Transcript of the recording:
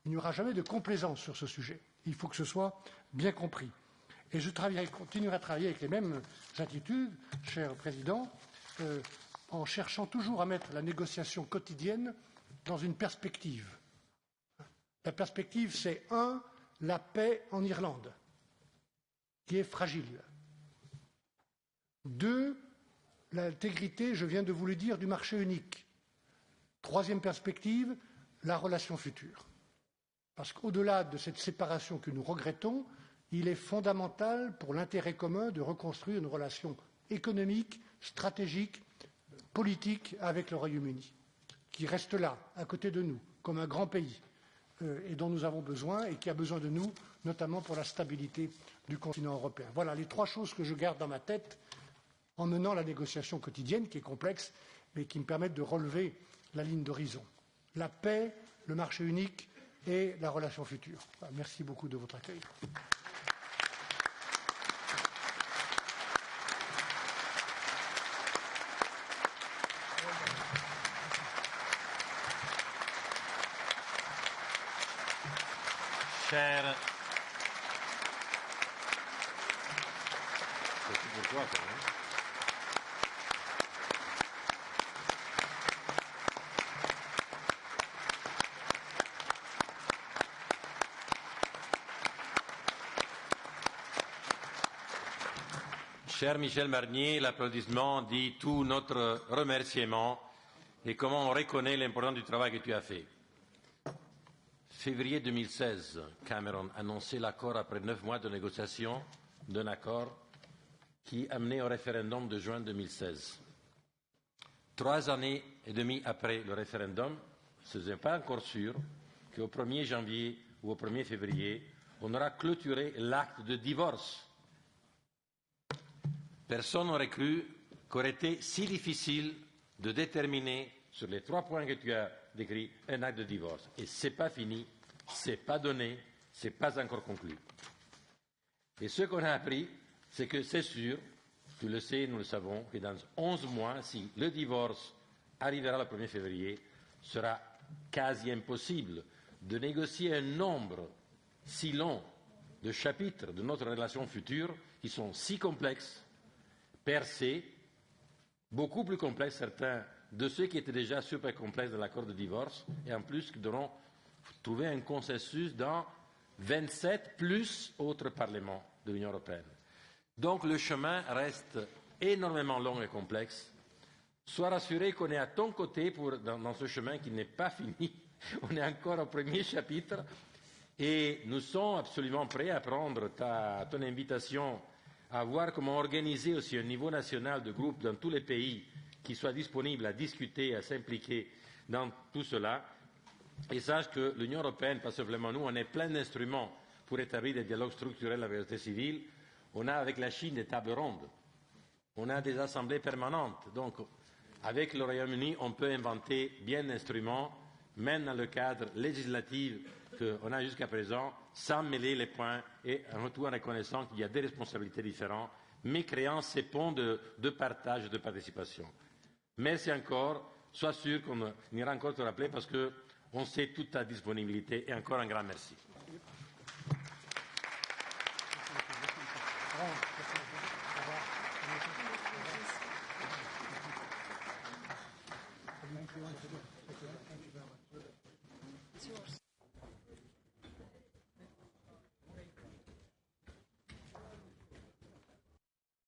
Il n'y aura jamais de complaisance sur ce sujet. Il faut que ce soit bien compris. Et je continuerai à travailler avec les mêmes attitudes, cher Président, en cherchant toujours à mettre la négociation quotidienne dans une perspective. La perspective, c'est la paix en Irlande, qui est fragile. 2, l'intégrité, je viens de vous le dire, du marché unique. 3e perspective, la relation future. Parce qu'au-delà de cette séparation que nous regrettons, il est fondamental pour l'intérêt commun de reconstruire une relation économique, stratégique, politique avec le Royaume-Uni, qui reste là, à côté de nous, comme un grand pays, et dont nous avons besoin, et qui a besoin de nous, notamment pour la stabilité du continent européen. Voilà les 3 choses que je garde dans ma tête en menant la négociation quotidienne, qui est complexe, mais qui me permettent de relever la ligne d'horizon. La paix, le marché unique et la relation future. Merci beaucoup de votre accueil. Cher c'est pour toi, ça, hein? Cher Michel Barnier, l'applaudissement dit tout notre remerciement et comment on reconnaît l'importance du travail que tu as fait. Février 2016, Cameron annonçait l'accord après 9 mois de négociation d'un accord qui amenait au référendum de juin 2016. 3 années et demie après le référendum, ce n'est pas encore sûr qu'au 1er janvier ou au 1er février, on aura clôturé l'acte de divorce. Personne n'aurait cru qu'il aurait été si difficile de déterminer sur les 3 points que tu as décrits un acte de divorce. Et ce n'est pas fini, ce n'est pas donné, ce n'est pas encore conclu. Et ce qu'on a appris, c'est que c'est sûr, tu le sais, nous le savons, que dans 11 mois, si le divorce arrivera le 1er février, sera quasi impossible de négocier un nombre si long de chapitres de notre relation future qui sont si complexes, percés, beaucoup plus complexes certains de ceux qui étaient déjà super complexes dans l'accord de divorce, et en plus qui devront trouver un consensus dans 27 plus autres parlements de l'Union européenne. Donc le chemin reste énormément long et complexe. Sois rassuré qu'on est à ton côté dans ce chemin qui n'est pas fini. On est encore au premier chapitre et nous sommes absolument prêts à prendre ton invitation à voir comment organiser aussi un niveau national de groupe dans tous les pays qui soient disponibles à discuter, à s'impliquer dans tout cela. Et sache que l'Union européenne, pas seulement nous, on est plein d'instruments pour établir des dialogues structurels avec la société civile. On a avec la Chine des tables rondes, on a des assemblées permanentes. Donc, avec le Royaume-Uni, on peut inventer bien d'instruments, même dans le cadre législatif qu'on a jusqu'à présent, sans mêler les points et tout en reconnaissant qu'il y a des responsabilités différentes, mais créant ces ponts de partage et de participation. Merci encore. Sois sûr qu'on ira encore te rappeler parce qu'on sait toute ta disponibilité et encore un grand merci. Thank you.